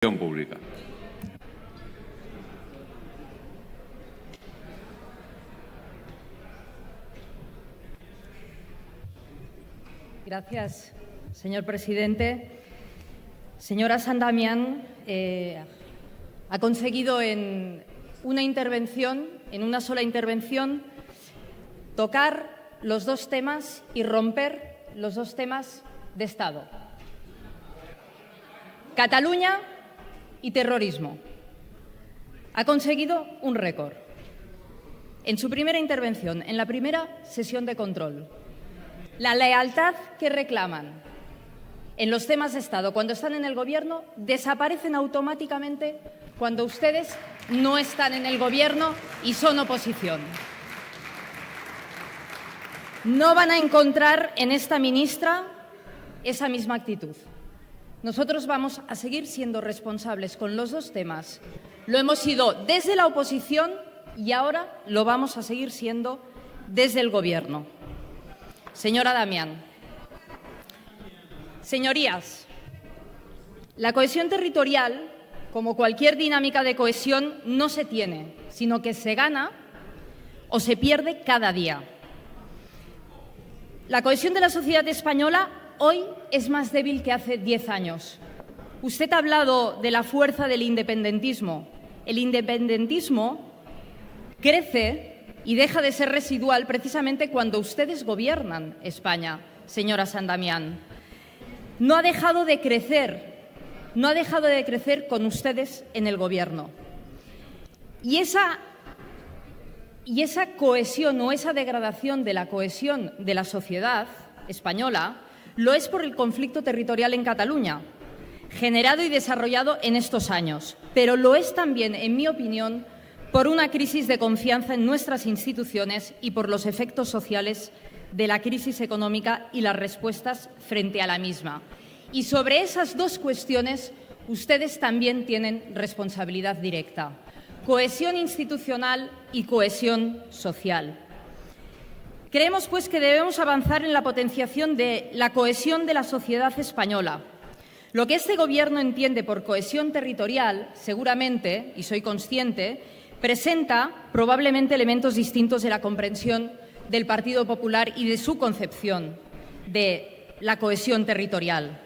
pública. Gracias, señor presidente. Señora San Damián ha conseguido en una sola intervención, tocar los dos temas y romper los dos temas de Estado: Cataluña y terrorismo. Ha conseguido un récord. En su primera intervención, en la primera sesión de control, la lealtad que reclaman en los temas de Estado cuando están en el Gobierno desaparecen automáticamente cuando ustedes no están en el Gobierno y son oposición. No van a encontrar en esta ministra esa misma actitud. Nosotros vamos a seguir siendo responsables con los dos temas. Lo hemos sido desde la oposición y ahora lo vamos a seguir siendo desde el Gobierno. Señora Damián, señorías, la cohesión territorial, como cualquier dinámica de cohesión, no se tiene, sino que se gana o se pierde cada día. La cohesión de la sociedad española hoy es más débil que hace 10 años. Usted ha hablado de la fuerza del independentismo. El independentismo crece y deja de ser residual precisamente cuando ustedes gobiernan España, señora San Damián. No ha dejado de crecer con ustedes en el Gobierno. Y esa cohesión o esa degradación de la cohesión de la sociedad española lo es por el conflicto territorial en Cataluña, generado y desarrollado en estos años, pero lo es también, en mi opinión, por una crisis de confianza en nuestras instituciones y por los efectos sociales de la crisis económica y las respuestas frente a la misma. Y sobre esas dos cuestiones ustedes también tienen responsabilidad directa: cohesión institucional y cohesión social. Creemos, pues, que debemos avanzar en la potenciación de la cohesión de la sociedad española. Lo que este Gobierno entiende por cohesión territorial, seguramente, y soy consciente, presenta probablemente elementos distintos de la comprensión del Partido Popular y de su concepción de la cohesión territorial.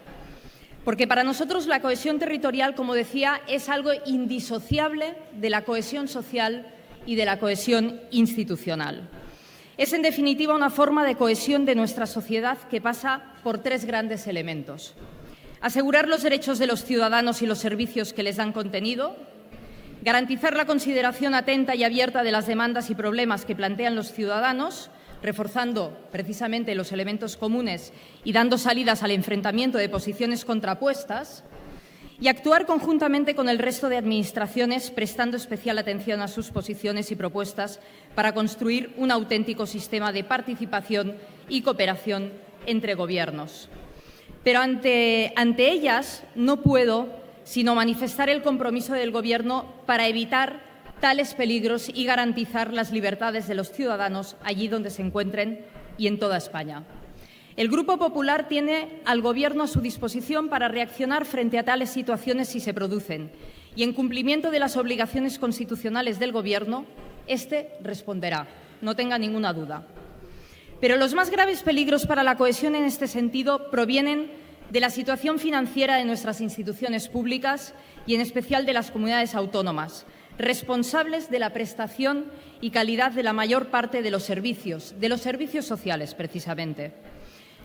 Porque para nosotros la cohesión territorial, como decía, es algo indisociable de la cohesión social y de la cohesión institucional. Es, en definitiva, una forma de cohesión de nuestra sociedad que pasa por tres grandes elementos: asegurar los derechos de los ciudadanos y los servicios que les dan contenido, garantizar la consideración atenta y abierta de las demandas y problemas que plantean los ciudadanos, reforzando precisamente los elementos comunes y dando salidas al enfrentamiento de posiciones contrapuestas, y actuar conjuntamente con el resto de administraciones, prestando especial atención a sus posiciones y propuestas para construir un auténtico sistema de participación y cooperación entre gobiernos. Pero ante ellas no puedo sino manifestar el compromiso del Gobierno para evitar tales peligros y garantizar las libertades de los ciudadanos allí donde se encuentren y en toda España. El Grupo Popular tiene al Gobierno a su disposición para reaccionar frente a tales situaciones si se producen, y en cumplimiento de las obligaciones constitucionales del Gobierno, este responderá, no tenga ninguna duda. Pero los más graves peligros para la cohesión en este sentido provienen de la situación financiera de nuestras instituciones públicas y en especial de las comunidades autónomas, responsables de la prestación y calidad de la mayor parte de los servicios sociales, precisamente.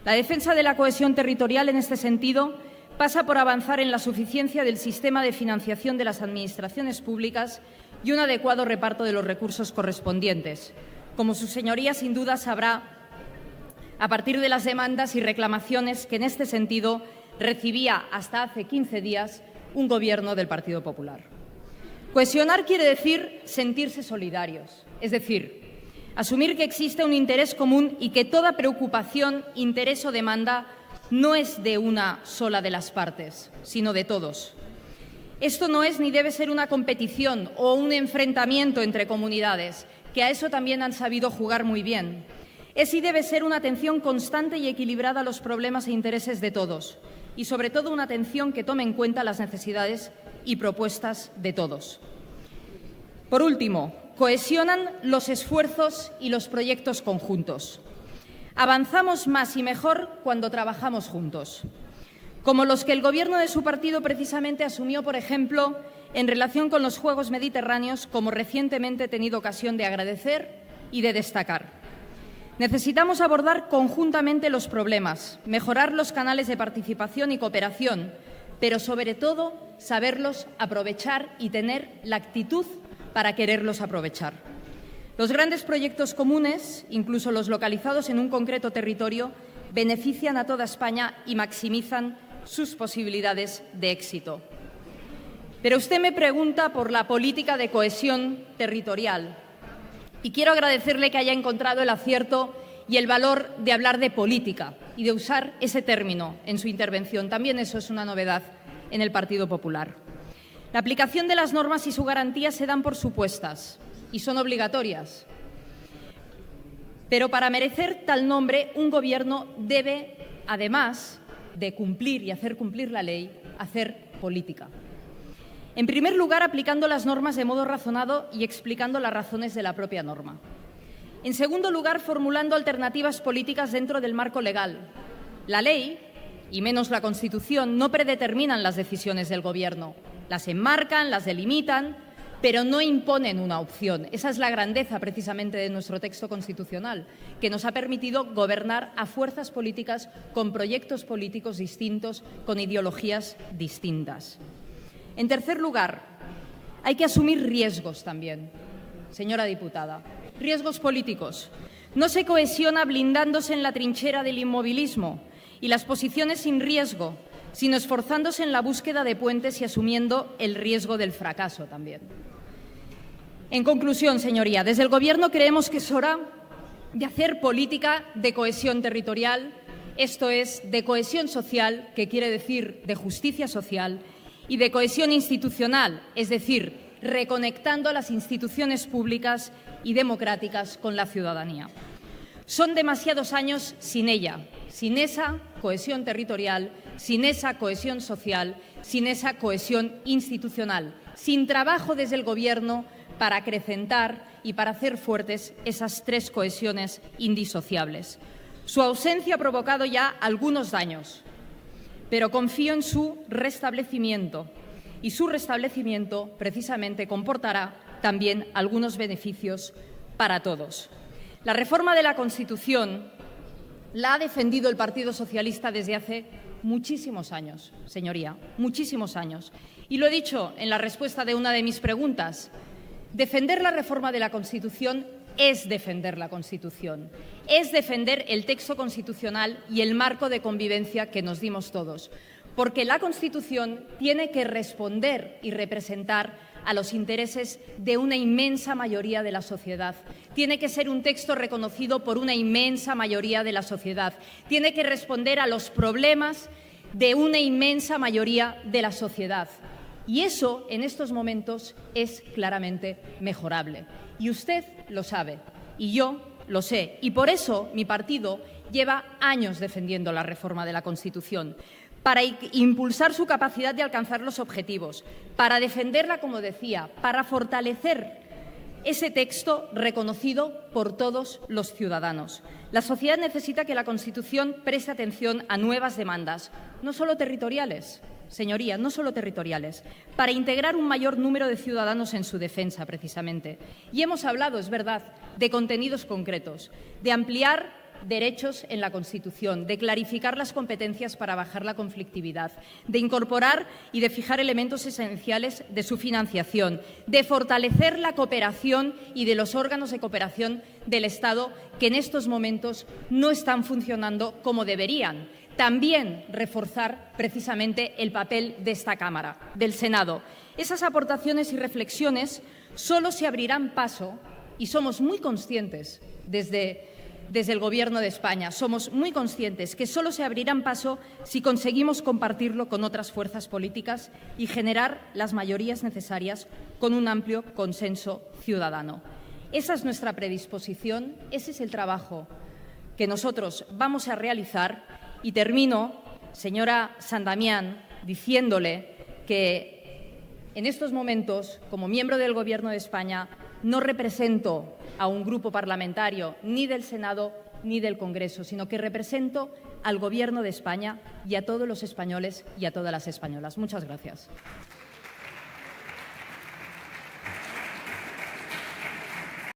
La defensa de la cohesión territorial, en este sentido, pasa por avanzar en la suficiencia del sistema de financiación de las administraciones públicas y un adecuado reparto de los recursos correspondientes. Como su señoría sin duda sabrá, a partir de las demandas y reclamaciones que en este sentido recibía hasta hace 15 días un Gobierno del Partido Popular. Cohesionar quiere decir sentirse solidarios, es decir, asumir que existe un interés común y que toda preocupación, interés o demanda no es de una sola de las partes, sino de todos. Esto no es ni debe ser una competición o un enfrentamiento entre comunidades, que a eso también han sabido jugar muy bien. Es y debe ser una atención constante y equilibrada a los problemas e intereses de todos y, sobre todo, una atención que tome en cuenta las necesidades y propuestas de todos. Por último, cohesionan los esfuerzos y los proyectos conjuntos. Avanzamos más y mejor cuando trabajamos juntos, como los que el Gobierno de su partido precisamente asumió, por ejemplo, en relación con los Juegos Mediterráneos, como recientemente he tenido ocasión de agradecer y de destacar. Necesitamos abordar conjuntamente los problemas, mejorar los canales de participación y cooperación, pero sobre todo saberlos aprovechar y tener la actitud para quererlos aprovechar. Los grandes proyectos comunes, incluso los localizados en un concreto territorio, benefician a toda España y maximizan sus posibilidades de éxito. Pero usted me pregunta por la política de cohesión territorial y quiero agradecerle que haya encontrado el acierto y el valor de hablar de política y de usar ese término en su intervención. También eso es una novedad en el Partido Popular. La aplicación de las normas y su garantía se dan por supuestas y son obligatorias. Pero para merecer tal nombre, un Gobierno debe, además de cumplir y hacer cumplir la ley, hacer política. En primer lugar, aplicando las normas de modo razonado y explicando las razones de la propia norma. En segundo lugar, formulando alternativas políticas dentro del marco legal. La ley, y menos la Constitución, no predeterminan las decisiones del Gobierno. Las enmarcan, las delimitan, pero no imponen una opción. Esa es la grandeza precisamente de nuestro texto constitucional, que nos ha permitido gobernar a fuerzas políticas con proyectos políticos distintos, con ideologías distintas. En tercer lugar, hay que asumir riesgos también, señora diputada, riesgos políticos. No se cohesiona blindándose en la trinchera del inmovilismo y las posiciones sin riesgo, sino esforzándose en la búsqueda de puentes y asumiendo el riesgo del fracaso también. En conclusión, señoría, desde el Gobierno creemos que es hora de hacer política de cohesión territorial, esto es, de cohesión social, que quiere decir de justicia social, y de cohesión institucional, es decir, reconectando las instituciones públicas y democráticas con la ciudadanía. Son demasiados años sin ella, sin esa cohesión territorial, sin esa cohesión social, sin esa cohesión institucional, sin trabajo desde el Gobierno para acrecentar y para hacer fuertes esas tres cohesiones indisociables. Su ausencia ha provocado ya algunos daños, pero confío en su restablecimiento y su restablecimiento precisamente comportará también algunos beneficios para todos. La reforma de la Constitución la ha defendido el Partido Socialista desde hace muchísimos años, señoría, muchísimos años. Y lo he dicho en la respuesta de una de mis preguntas. Defender la reforma de la Constitución es defender la Constitución, es defender el texto constitucional y el marco de convivencia que nos dimos todos, porque la Constitución tiene que responder y representar a los intereses de una inmensa mayoría de la sociedad. Tiene que ser un texto reconocido por una inmensa mayoría de la sociedad. Tiene que responder a los problemas de una inmensa mayoría de la sociedad. Y eso, en estos momentos, es claramente mejorable. Y usted lo sabe, y yo lo sé. Y por eso mi partido lleva años defendiendo la reforma de la Constitución, para impulsar su capacidad de alcanzar los objetivos, para defenderla, como decía, para fortalecer ese texto reconocido por todos los ciudadanos. La sociedad necesita que la Constitución preste atención a nuevas demandas, no solo territoriales, señoría, no solo territoriales, para integrar un mayor número de ciudadanos en su defensa, precisamente. Y hemos hablado, es verdad, de contenidos concretos, de ampliar derechos en la Constitución, de clarificar las competencias para bajar la conflictividad, de incorporar y de fijar elementos esenciales de su financiación, de fortalecer la cooperación y de los órganos de cooperación del Estado que en estos momentos no están funcionando como deberían. También reforzar precisamente el papel de esta Cámara, del Senado. Esas aportaciones y reflexiones solo se abrirán paso, y somos muy conscientes desde el Gobierno de España, somos muy conscientes que solo se abrirán paso si conseguimos compartirlo con otras fuerzas políticas y generar las mayorías necesarias con un amplio consenso ciudadano. Esa es nuestra predisposición, ese es el trabajo que nosotros vamos a realizar. Y termino, señora San Damián, diciéndole que en estos momentos, como miembro del Gobierno de España, no represento a un grupo parlamentario ni del Senado ni del Congreso, sino que represento al Gobierno de España y a todos los españoles y a todas las españolas. Muchas gracias.